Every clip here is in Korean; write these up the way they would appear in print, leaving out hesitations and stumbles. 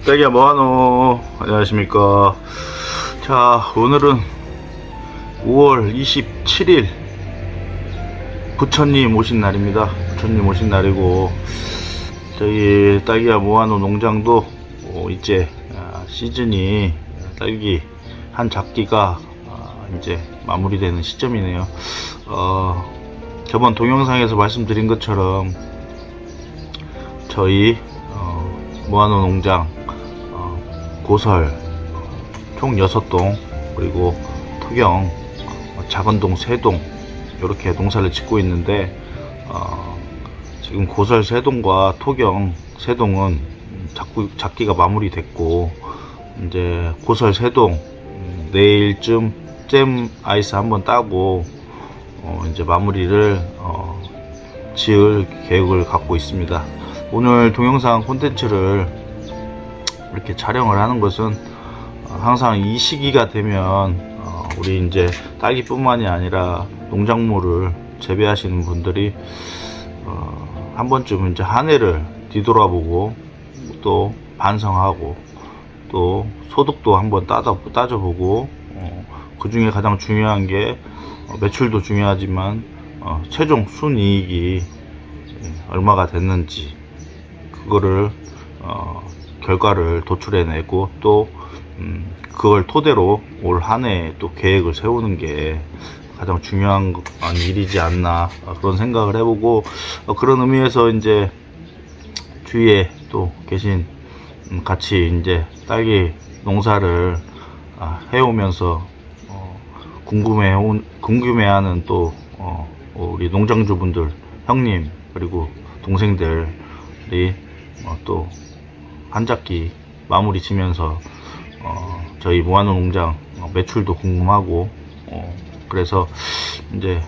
딸기야 뭐하노? 안녕하십니까. 자, 오늘은 5월 27일 부처님 오신 날입니다. 부처님 오신 날이고, 저희 딸기야 뭐하노 농장도 이제 시즌이 딸기 한 작기가 이제 마무리되는 시점이네요. 저번 동영상에서 말씀드린 것처럼 저희 뭐하노 농장 고설 총 6동, 그리고 토경 작은 동 3동 이렇게 농사를 짓고 있는데, 지금 고설 3동과 토경 3동은 작기가 마무리됐고, 이제 고설 3동 내일쯤 잼 아이스 한번 따고 이제 마무리를 지을 계획을 갖고 있습니다. 오늘 동영상 콘텐츠를 이렇게 촬영을 하는 것은 항상 이 시기가 되면 우리 이제 딸기뿐만이 아니라 농작물을 재배하시는 분들이 한 번쯤 이제 한 해를 뒤돌아보고 또 반성하고 또 소득도 한번 따져보고, 그 중에 가장 중요한 게 매출도 중요하지만 최종 순이익이 얼마가 됐는지 그거를 결과를 도출해내고, 또 그걸 토대로 올 한 해 또 계획을 세우는 게 가장 중요한 일이지 않나, 그런 생각을 해보고, 그런 의미에서 이제 주위에 또 계신 같이 이제 딸기 농사를 해오면서 궁금해하는 또 우리 농장주분들, 형님 그리고 동생들이 또 한 작기 마무리 지면서 저희 뭐하노 농장 매출도 궁금하고, 그래서 이제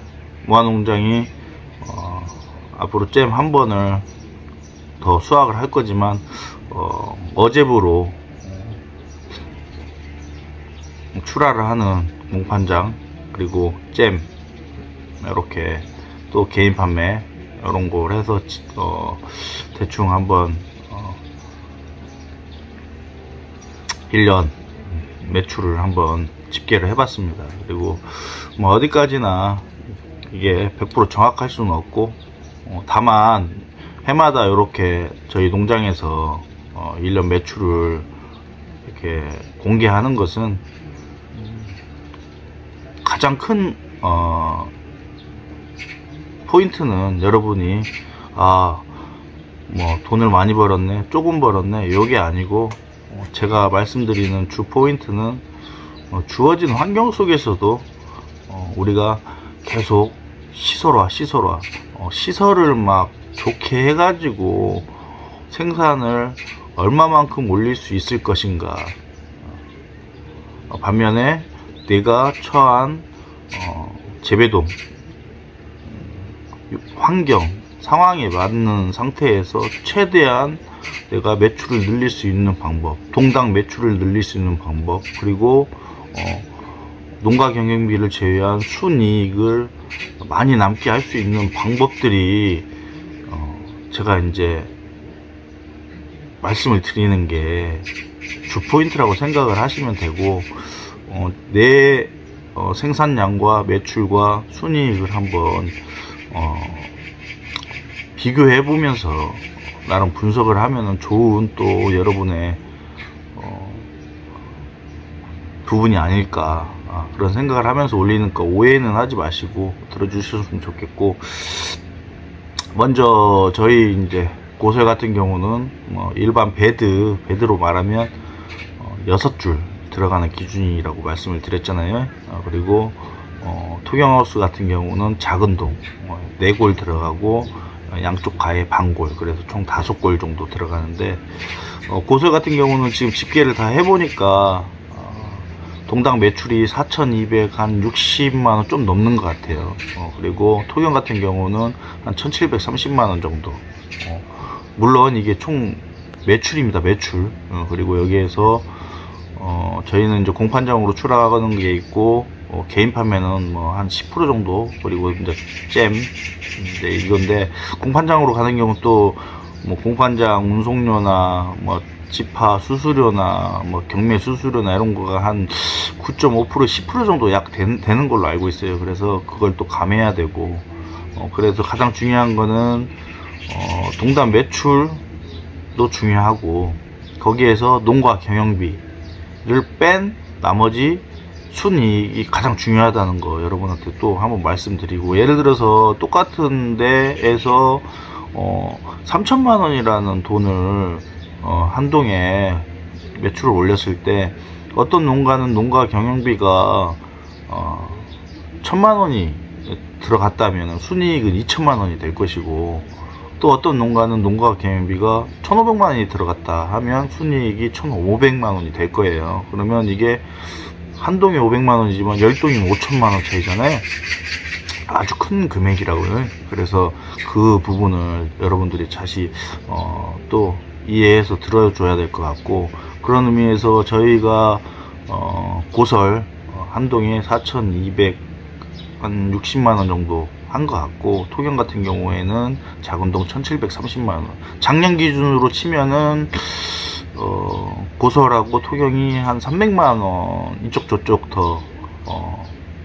뭐하노 농장이 앞으로 잼 한 번을 더 수확을 할 거지만 어제부로 출하를 하는 몽판장 그리고 잼 이렇게 또 개인 판매 이런 걸 해서 대충 한번 1년 매출을 한번 집계를 해봤습니다. 그리고 뭐 어디까지나 이게 100% 정확할 수는 없고, 다만 해마다 이렇게 저희 농장에서 1년 매출을 이렇게 공개하는 것은 가장 큰 포인트는 여러분이 뭐 돈을 많이 벌었네, 조금 벌었네, 요게 아니고, 제가 말씀드리는 주 포인트는 주어진 환경 속에서도 우리가 계속 시설화 시설을 막 좋게 해가지고 생산을 얼마만큼 올릴 수 있을 것인가, 반면에 내가 처한 재배동 환경 상황에 맞는 상태에서 최대한 내가 매출을 늘릴 수 있는 방법, 동당 매출을 늘릴 수 있는 방법, 그리고 농가 경영비를 제외한 순이익을 많이 남게 할 수 있는 방법들이 제가 이제 말씀을 드리는 게 주포인트라고 생각을 하시면 되고, 내 생산량과 매출과 순이익을 한번 비교해 보면서 나름 분석을 하면은 좋은 또 여러분의 부분이 아닐까, 그런 생각을 하면서 올리니까 오해는 하지 마시고 들어주셨으면 좋겠고, 먼저 저희 이제 고설 같은 경우는 일반 배드로 말하면 6줄 들어가는 기준이라고 말씀을 드렸잖아요. 그리고 토경하우스 같은 경우는 작은 동 4골 들어가고 양쪽 가에 반골, 그래서 총 5골 정도 들어가는데, 고설 같은 경우는 지금 집계를 다 해보니까 동당 매출이 4,260만원 좀 넘는 것 같아요. 그리고 토경 같은 경우는 한 1,730만원 정도. 물론 이게 총 매출입니다. 매출. 그리고 여기에서 저희는 이제 공판장으로 출하하는 게 있고, 개인 판매는 뭐 한 10% 정도, 그리고 이제 잼, 이제 이건데, 공판장으로 가는 경우는 또 뭐 공판장 운송료나 뭐 지파 수수료나 뭐 경매 수수료나 이런 거가 한 9.5% 10% 정도 약 되는 걸로 알고 있어요. 그래서 그걸 또 감해야 되고, 그래서 가장 중요한 거는 동단 매출도 중요하고, 거기에서 농가 경영비를 뺀 나머지 순이익이 가장 중요하다는 거 여러분한테 또 한번 말씀드리고, 예를 들어서 똑같은 데에서 3천만 원이라는 돈을 한 동에 매출을 올렸을 때, 어떤 농가는 농가 경영비가 1,000만 원이 들어갔다면 순이익은 2천만 원이 될 것이고, 또 어떤 농가는 농가 경영비가 1,500만 원이 들어갔다 하면 순이익이 1,500만 원이 될 거예요. 그러면 이게 한 동에 500만 원이지만 10동이면 5천만 원 차이잖아요. 아주 큰 금액이라고요. 그래서 그 부분을 여러분들이 다시 또 이해해서 들어줘야 될 것 같고, 그런 의미에서 저희가 고설 한 동에 4,260만 원 정도 한 것 같고, 토경 같은 경우에는 작은 동 1,730만 원. 작년 기준으로 치면은 고설하고 토경이 한 300만 원 이쪽 저쪽 더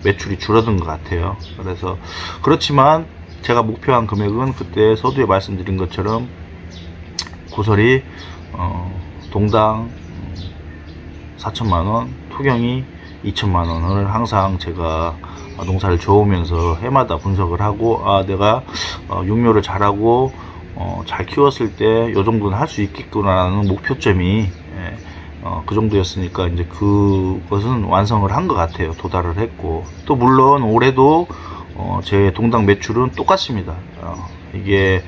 매출이 줄어든 것 같아요. 그래서 그렇지만 제가 목표한 금액은 그때 서두에 말씀드린 것처럼 고설이 동당 4천만 원, 토경이 2천만 원을 항상 제가 농사를 지어오면서 해마다 분석을 하고, 내가 육묘를 잘하고 잘 키웠을 때 요 정도는 할 수 있겠구나라는 목표점이 그 정도였으니까 이제 그것은 완성을 한 것 같아요. 도달을 했고, 또 물론 올해도 제 동당 매출은 똑같습니다. 이게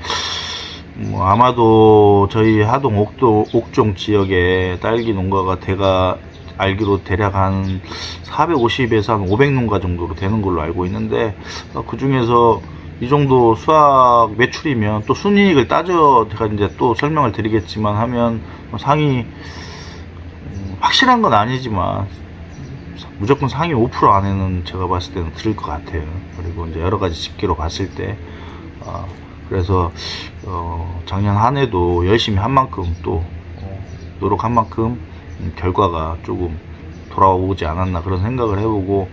뭐 아마도 저희 하동 옥종 지역에 딸기 농가가 제가 알기로 대략 한 450에서 한 500농가 정도로 되는 걸로 알고 있는데, 그 중에서 이 정도 수확 매출이면 또 순이익을 따져 제가 이제 또 설명을 드리겠지만 하면 상위 확실한 건 아니지만 무조건 상위 5% 안에는 제가 봤을 때는 들을 것 같아요. 그리고 이제 여러 가지 집계로 봤을 때 그래서 작년 한 해도 열심히 한 만큼 또 노력한 만큼 결과가 조금 돌아오지 않았나 그런 생각을 해보고,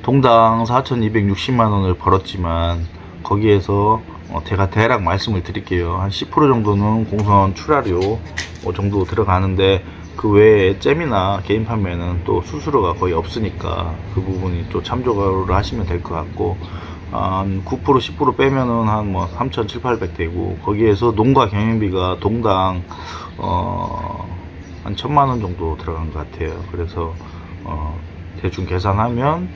동당 4,260만 원을 벌었지만 거기에서 제가 대략 말씀을 드릴게요. 한 10% 정도는 공선 출하료 정도 들어가는데, 그 외에 잼이나 개인 판매는 또 수수료가 거의 없으니까 그 부분이 또 참조를 하시면 될 것 같고, 한 9% 10% 빼면은 한 뭐 3,700, 800 되고, 거기에서 농가 경영비가 동당 한 1,000만 원 정도 들어간 것 같아요. 그래서 대충 계산하면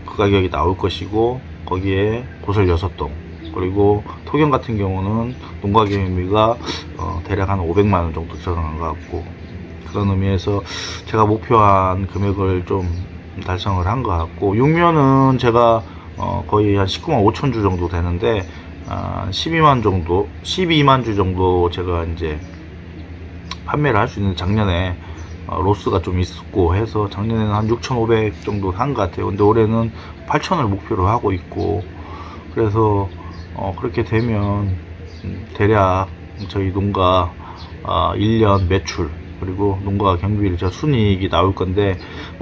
그 가격이 나올 것이고, 거기에 고설 6동, 그리고 토경 같은 경우는 농가 경영비가 대략 한 500만 원 정도 들어간 것 같고, 그런 의미에서 제가 목표한 금액을 좀 달성을 한 것 같고, 육묘는 제가 거의 한 19만 5천 주 정도 되는데 12만 주 정도 제가 이제 판매를 할 수 있는, 작년에 로스가 좀 있었고 해서 작년에는 한 6,500 정도 한 것 같아요. 근데 올해는 8,000을 목표로 하고 있고, 그래서 그렇게 되면 대략 저희 농가 1년 매출, 그리고 농가 경비를 제가 순이익이 나올 건데,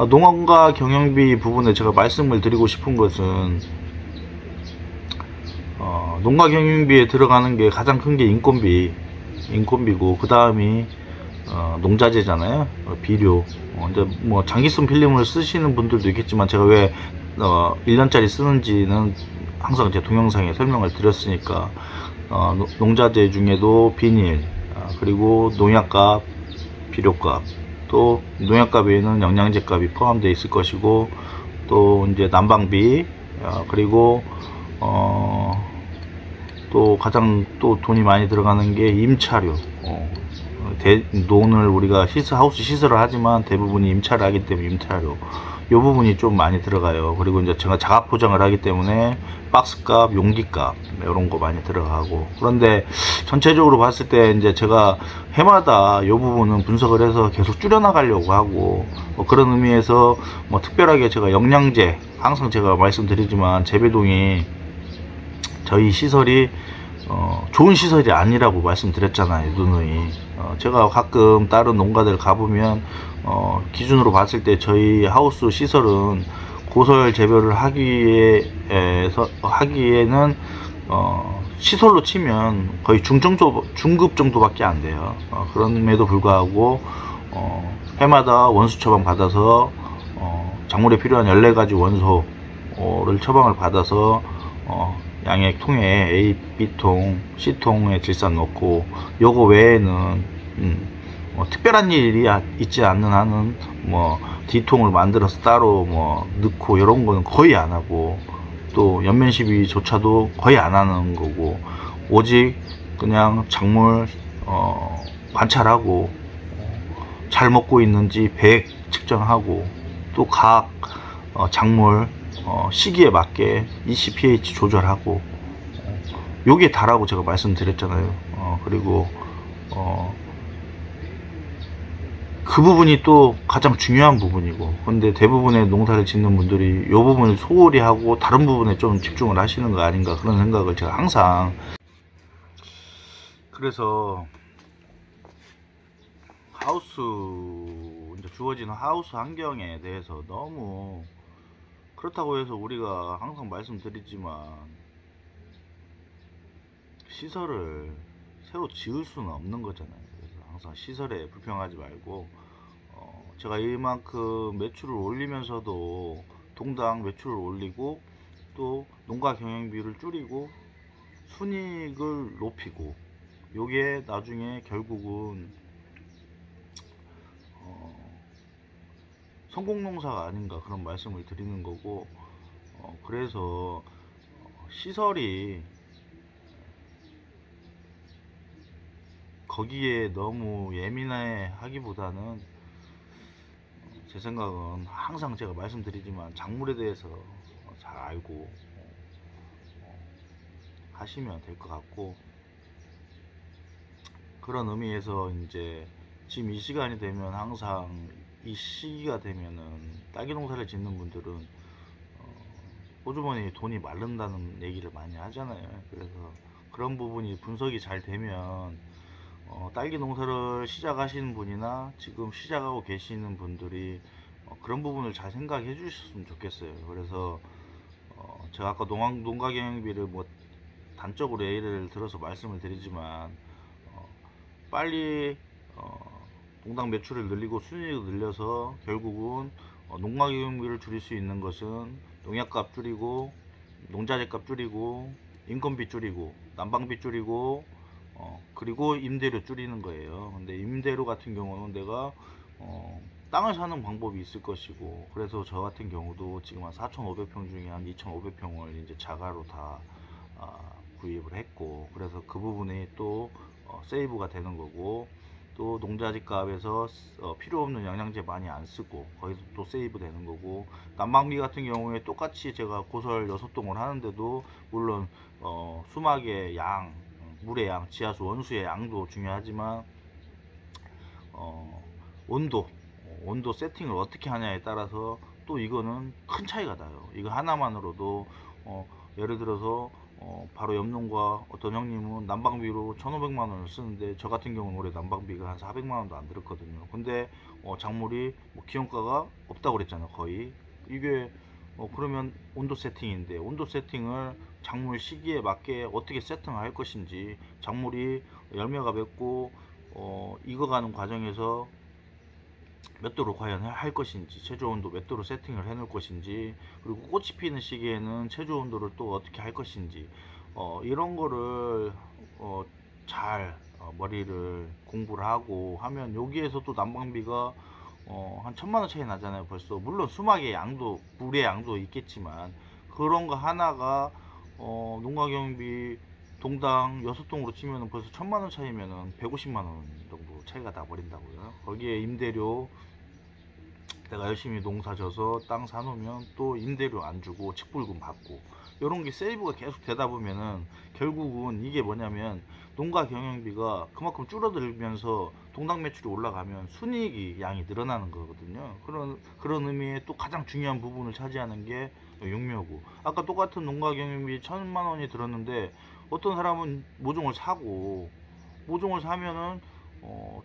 농가 경영비 부분에 제가 말씀을 드리고 싶은 것은, 농가 경영비에 들어가는 게 가장 큰 게 인건비고, 그 다음이 농자재잖아요. 비료. 이제 뭐 장기성 필름을 쓰시는 분들도 있겠지만, 제가 왜 1년짜리 쓰는지는 항상 제 동영상에 설명을 드렸으니까, 농자재 중에도 비닐, 그리고 농약값, 비료값, 또 농약값에는 영양제 값이 포함되어 있을 것이고, 또 이제 난방비, 그리고 또 가장 또 돈이 많이 들어가는 게 임차료. 논을 우리가 하우스 시설을 하지만 대부분이 임차를 하기 때문에 임차료, 이 부분이 좀 많이 들어가요. 그리고 이제 제가 자가 포장을 하기 때문에 박스값, 용기값 이런 거 많이 들어가고, 그런데 전체적으로 봤을 때 이제 제가 해마다 이 부분은 분석을 해서 계속 줄여나가려고 하고, 그런 의미에서 뭐 특별하게 제가 영양제, 항상 제가 말씀드리지만 재배동이 저희 시설이 좋은 시설이 아니라고 말씀드렸잖아요, 누누이. 제가 가끔 다른 농가들 가보면 기준으로 봤을 때 저희 하우스 시설은 고설 재배를 하기에는 시설로 치면 거의 중급 정도밖에 안 돼요. 그럼에도 불구하고 해마다 원수 처방 받아서 작물에 필요한 14가지 원소를 처방을 받아서 양액 통에 A, B통, C통에 질산 넣고, 요거 외에는 특별한 일이 있지 않는 한은 뭐 D통을 만들어서 따로 뭐 넣고 이런 거는 거의 안 하고, 또 연면 시비조차도 거의 안 하는 거고, 오직 그냥 작물 관찰하고 잘 먹고 있는지 배액 측정하고, 또 각 작물 시기에 맞게 EC/pH 조절하고, 요게 다라고 제가 말씀드렸잖아요. 그리고 그 부분이 또 가장 중요한 부분이고, 근데 대부분의 농사를 짓는 분들이 이 부분을 소홀히 하고 다른 부분에 좀 집중을 하시는 거 아닌가, 그런 생각을 제가 항상. 그래서 하우스, 이제 주어지는 하우스 환경에 대해서 너무, 그렇다고 해서 우리가 항상 말씀드리지만 시설을 새로 지을 수는 없는 거잖아요. 그래서 항상 시설에 불평하지 말고, 제가 이만큼 매출을 올리면서도 동당 매출을 올리고, 또 농가 경영비를 줄이고 순이익을 높이고, 요게 나중에 결국은 성공농사가 아닌가, 그런 말씀을 드리는 거고, 그래서 시설이 거기에 너무 예민해 하기보다는, 제 생각은 항상 제가 말씀드리지만 작물에 대해서 잘 알고 하시면 될 것 같고, 그런 의미에서 이제 지금 이 시간이 되면, 항상 이 시기가 되면은 딸기 농사를 짓는 분들은 호주머니 돈이 마른다는 얘기를 많이 하잖아요. 그래서 그런 부분이 분석이 잘 되면 딸기 농사를 시작하시는 분이나 지금 시작하고 계시는 분들이 그런 부분을 잘 생각해 주셨으면 좋겠어요. 그래서 제가 아까 농가 경영비를 뭐 단적으로 예를 들어서 말씀을 드리지만, 빨리 동당 매출을 늘리고 순이익을 늘려서 결국은 농가 경영비를 줄일 수 있는 것은 농약값 줄이고, 농자재값 줄이고, 인건비 줄이고, 난방비 줄이고, 그리고 임대료 줄이는 거예요. 근데 임대료 같은 경우는 내가 땅을 사는 방법이 있을 것이고, 그래서 저 같은 경우도 지금 한 4,500평 중에 한 2,500평을 이제 자가로 다 구입을 했고, 그래서 그 부분이 또 세이브가 되는 거고, 또 농자재 값에서 필요 없는 영양제 많이 안 쓰고 거기서 또 세이브 되는 거고, 난방비 같은 경우에 똑같이 제가 고설 6동을 하는데도 물론 수막의 양, 물의 양, 지하수 원수의 양도 중요하지만 온도 세팅을 어떻게 하냐에 따라서 또 이거는 큰 차이가 나요. 이거 하나만으로도 예를 들어서 바로 옆 농가 어떤 형님은 난방비로 1,500만원을 쓰는데, 저 같은 경우는 올해 난방비가 한 400만원도 안 들었거든요. 근데 작물이 뭐 기온가가 없다고 그랬잖아요, 거의. 이게 그러면 온도 세팅인데, 온도 세팅을 작물 시기에 맞게 어떻게 세팅을 할 것인지, 작물이 열매가 맺고 익어가는 과정에서 몇 도로 과연 할 것인지, 체조 온도 몇 도로 세팅을 해 놓을 것인지, 그리고 꽃이 피는 시기에는 체조 온도를 또 어떻게 할 것인지, 이런 거를 잘 머리를 공부를 하고 하면 여기에서 또 난방비가 한 1000만 원 차이 나잖아요. 벌써 물론 수막의 양도 물의 양도 있겠지만 그런 거 하나가 농가 경영비 동당 6동으로 치면은 벌써 1000만 원 차이면은 150만 원 정도 차이가 나 버린다고요. 거기에 임대료 내가 열심히 농사 져서 땅 사놓으면 또 임대료 안 주고 직불금 받고 이런 게 세이브가 계속 되다 보면은 결국은 이게 뭐냐면 농가 경영비가 그만큼 줄어들면서 동당 매출이 올라가면 순이익이 양이 늘어나는 거거든요. 그런 의미에 또 가장 중요한 부분을 차지하는 게 육묘고, 아까 똑같은 농가 경영비 1000만 원이 들었는데 어떤 사람은 모종을 사고 모종을 사면은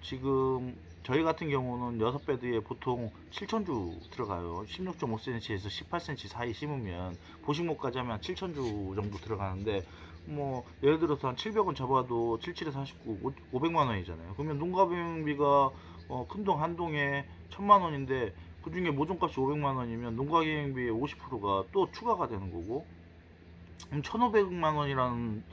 지금 저희 같은 경우는 6배드에 보통 7천주 들어가요. 16.5cm에서 18cm 사이 심으면 보식목까지 하면 7천주 정도 들어가는데 뭐 예를 들어서 한 700원 잡아도 77에 49 500만 원이잖아요. 그러면 농가비용비가 큰 동 한 동에 1000만 원인데 그 중에 모종값이 500만 원이면 농가비용비의 50%가 또 추가가 되는 거고, 1500만 원이라는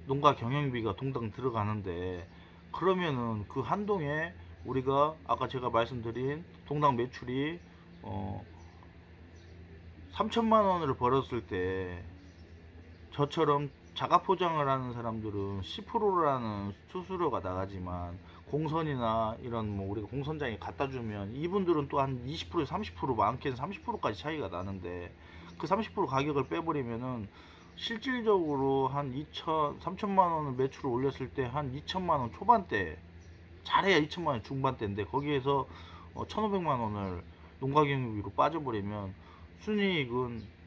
농가 경영비가 동당 들어가는데, 그러면은 그 한동에 우리가 아까 제가 말씀드린 동당 매출이 3천만 원을 벌었을 때 저처럼 자가 포장을 하는 사람들은 10%라는 수수료가 나가지만 공선이나 이런 뭐 우리가 공선장에 갖다 주면 이분들은 또 한 20%에서 30% 많게는 30%까지 차이가 나는데, 그 30% 가격을 빼버리면은 실질적으로 한 3천만 원을 매출을 올렸을 때 한 2천만 원 초반대, 잘해야 2천만 원 중반대인데 거기에서 1,500만 원을 농가경비로 빠져버리면 순이익은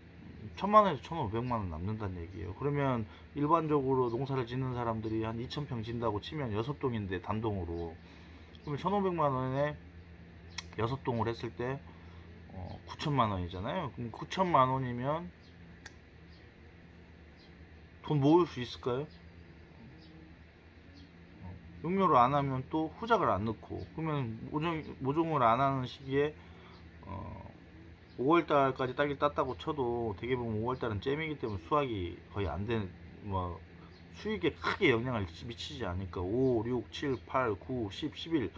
1000만 원에서 1,500만 원 남는다는 얘기예요. 그러면 일반적으로 농사를 짓는 사람들이 한 2,000평 진다고 치면 6동인데 단동으로, 그러면 1,500만 원에 6동을 했을 때 9천만 원이잖아요. 그럼 9천만 원이면 돈 모을 수 있을까요? 육묘를 안 하면 또 후작을 안 넣고, 그러면 모종을 안 하는 시기에 5월달까지 딸기 땄다고 쳐도 되게 보면 5월달은 잼이기 때문에 수확이 거의 안 되는, 뭐 수익에 크게 영향을 미치지 않으니까 5, 6, 7, 8, 9, 10, 11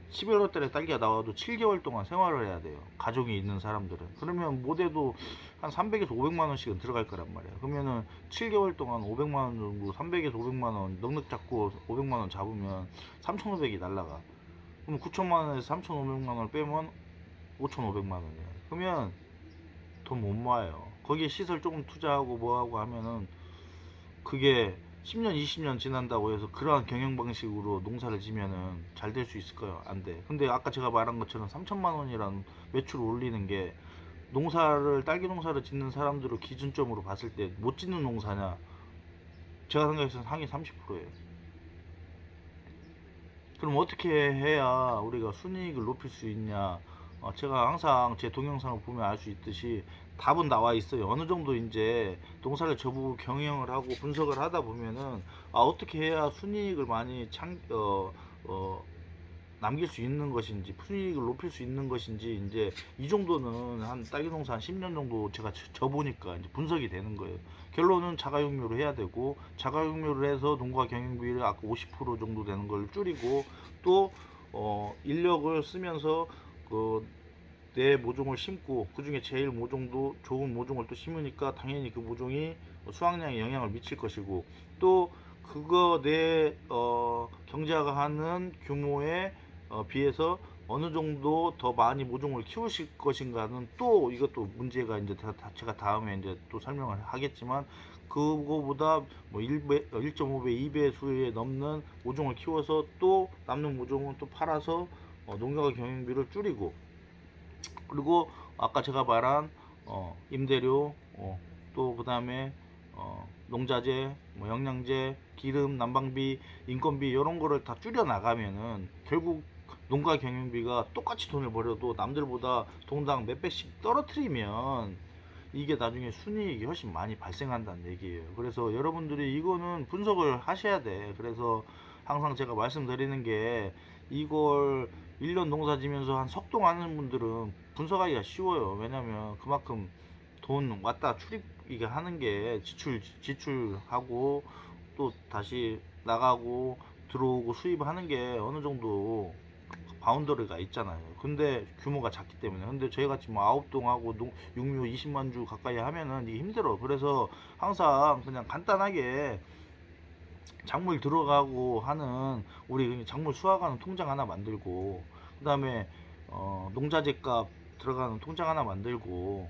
11월 달에 딸기가 나와도 7개월 동안 생활을 해야 돼요. 가족이 있는 사람들은. 그러면 못해도 한 300에서 500만 원씩은 들어갈 거란 말이에요. 그러면은 7개월 동안 500만 원 정도, 300에서 500만 원 넉넉 잡고 500만 원 잡으면 3,500이 날라가. 그럼 9천만 원에서 3,500만 원을 빼면 5,500만 원이에요. 그러면 돈 못 모아요. 거기에 시설 조금 투자하고 뭐하고 하면은 그게 10년 20년 지난다고 해서 그러한 경영 방식으로 농사를 지면은 잘 될 수 있을까요? 안 돼. 근데 아까 제가 말한 것처럼 3천만 원이라는 매출을 올리는 게 딸기 농사를 짓는 사람들을 기준점으로 봤을 때 못 짓는 농사냐? 제가 생각해서는 상위 30%예요. 그럼 어떻게 해야 우리가 순이익을 높일 수 있냐? 제가 항상 제 동영상을 보면 알 수 있듯이 답은 나와 있어요. 어느 정도 이제 농사를 저보고 경영을 하고 분석을 하다 보면은 어떻게 해야 순이익을 많이 남길 수 있는 것인지, 순이익을 높일 수 있는 것인지, 이제 이 정도는 한 딸기 농사 한 10년 정도 제가 져보니까 이제 분석이 되는 거예요. 결론은 자가육묘를 해야 되고, 자가육묘를 해서 농가 경영비를 아까 50% 정도 되는 걸 줄이고, 또 인력을 쓰면서 내 모종을 심고 그 중에 제일 모종도 좋은 모종을 또 심으니까 당연히 그 모종이 수확량에 영향을 미칠 것이고, 또 그거 내 경작하는 규모에 비해서 어느 정도 더 많이 모종을 키우실 것인가는 또 이것도 문제가 이제 제가 다음에 이제 또 설명을 하겠지만, 그거보다 뭐 1.5배, 2배 수에 넘는 모종을 키워서 또 남는 모종은 또 팔아서 농가 경영비를 줄이고, 그리고 아까 제가 말한 임대료, 또 그 다음에 농자재, 뭐 영양제, 기름, 난방비, 인건비 이런 거를 다 줄여 나가면은 결국 농가 경영비가 똑같이 돈을 벌여도 남들보다 동당 몇 배씩 떨어뜨리면 이게 나중에 순이익이 훨씬 많이 발생한다는 얘기예요. 그래서 여러분들이 이거는 분석을 하셔야 돼. 그래서 항상 제가 말씀드리는 게, 이걸 1년 농사 지면서 한 석 동 하는 분들은 분석하기가 쉬워요. 왜냐면 그만큼 돈 왔다 출입 이게 하는 게 지출하고 또 다시 나가고 들어오고 수입하는 게 어느 정도 바운더리가 있잖아요. 근데 규모가 작기 때문에. 근데 저희같이 뭐 9동하고 육묘 20만 주 가까이 하면은 이게 힘들어. 그래서 항상 그냥 간단하게 작물 들어가고 하는, 우리 작물 수확하는 통장 하나 만들고, 그 다음에 농자재 값 들어가는 통장 하나 만들고,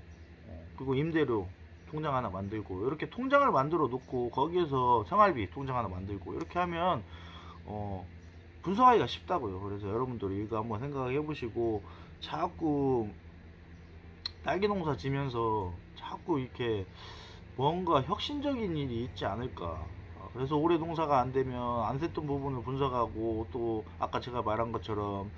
그리고 임대료 통장 하나 만들고, 이렇게 통장을 만들어 놓고 거기에서 생활비 통장 하나 만들고, 이렇게 하면 분석하기가 쉽다고요. 그래서 여러분들이 이거 한번 생각해 보시고, 자꾸 딸기 농사 지면서 자꾸 이렇게 뭔가 혁신적인 일이 있지 않을까. 그래서 올해 농사가 안 되면 안 됐던 부분을 분석하고, 또 아까 제가 말한 것처럼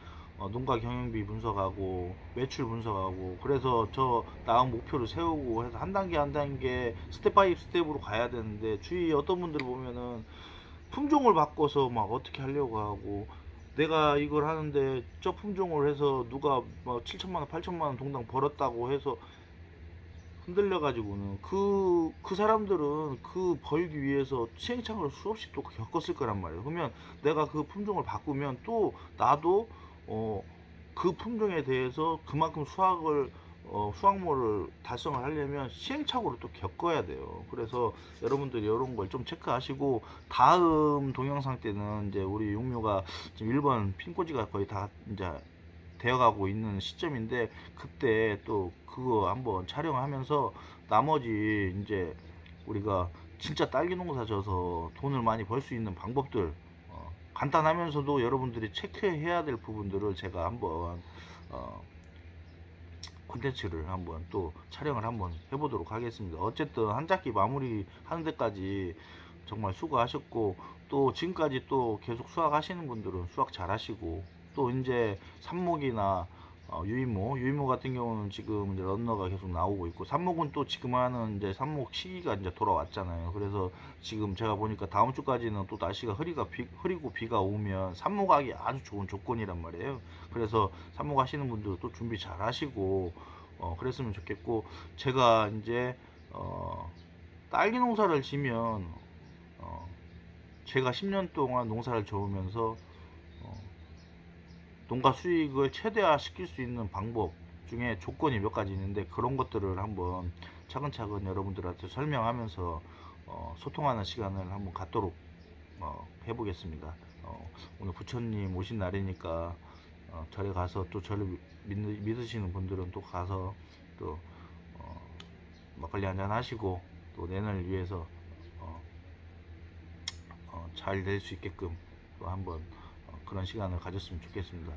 농가 경영비 분석하고 매출 분석하고, 그래서 저 나은 목표를 세우고 해서 한 단계 한 단계 스텝 바이 스텝으로 가야 되는데, 주위에 어떤 분들 보면은 품종을 바꿔서 막 어떻게 하려고 하고, 내가 이걸 하는데 저 품종을 해서 누가 뭐 7천만원 8천만원 동당 벌었다고 해서 흔들려가지고는 그 사람들은 그 벌기 위해서 시행착오를 수없이 또 겪었을 거란 말이에요. 그러면 내가 그 품종을 바꾸면 또 나도 그 품종에 대해서 그만큼 수확물을 달성을 하려면 시행착오를 또 겪어야 돼요. 그래서 여러분들이 이런 걸 좀 체크하시고, 다음 동영상 때는 이제 우리 육묘가 지금 1번 핀꽂이가 거의 다 이제 되어가고 있는 시점인데, 그때 또 그거 한번 촬영하면서 나머지 이제 우리가 진짜 딸기 농사 져서 돈을 많이 벌 수 있는 방법들, 간단하면서도 여러분들이 체크해야 될 부분들을 제가 한번 콘텐츠를 한번 또 촬영을 한번 해보도록 하겠습니다. 어쨌든 한 작기 마무리 하는 데까지 정말 수고하셨고, 또 지금까지 또 계속 수확하시는 분들은 수확 잘 하시고, 또 이제 삽목이나 유인모 같은 경우는 지금 이제 런너가 계속 나오고 있고, 삽목은 또 지금 하는 이제 삽목 시기가 이제 돌아왔잖아요. 그래서 지금 제가 보니까 다음 주까지는 또 날씨가 흐리고 비가 오면 삽목하기 아주 좋은 조건이란 말이에요. 그래서 삽목하시는 분들 또 준비 잘 하시고 그랬으면 좋겠고, 제가 이제 딸기 농사를 지면 제가 10년 동안 농사를 지으면서 농가 수익을 최대화 시킬 수 있는 방법 중에 조건이 몇 가지 있는데, 그런 것들을 한번 차근차근 여러분들한테 설명하면서 소통하는 시간을 한번 갖도록 해보겠습니다. 오늘 부처님 오신 날이니까 절에 가서, 또 저를 믿으시는 분들은 또 가서 또 막걸리 한잔 하시고, 또 내년을 위해서 잘 될 수 있게끔 또 한번 그런 시간을 가졌으면 좋겠습니다.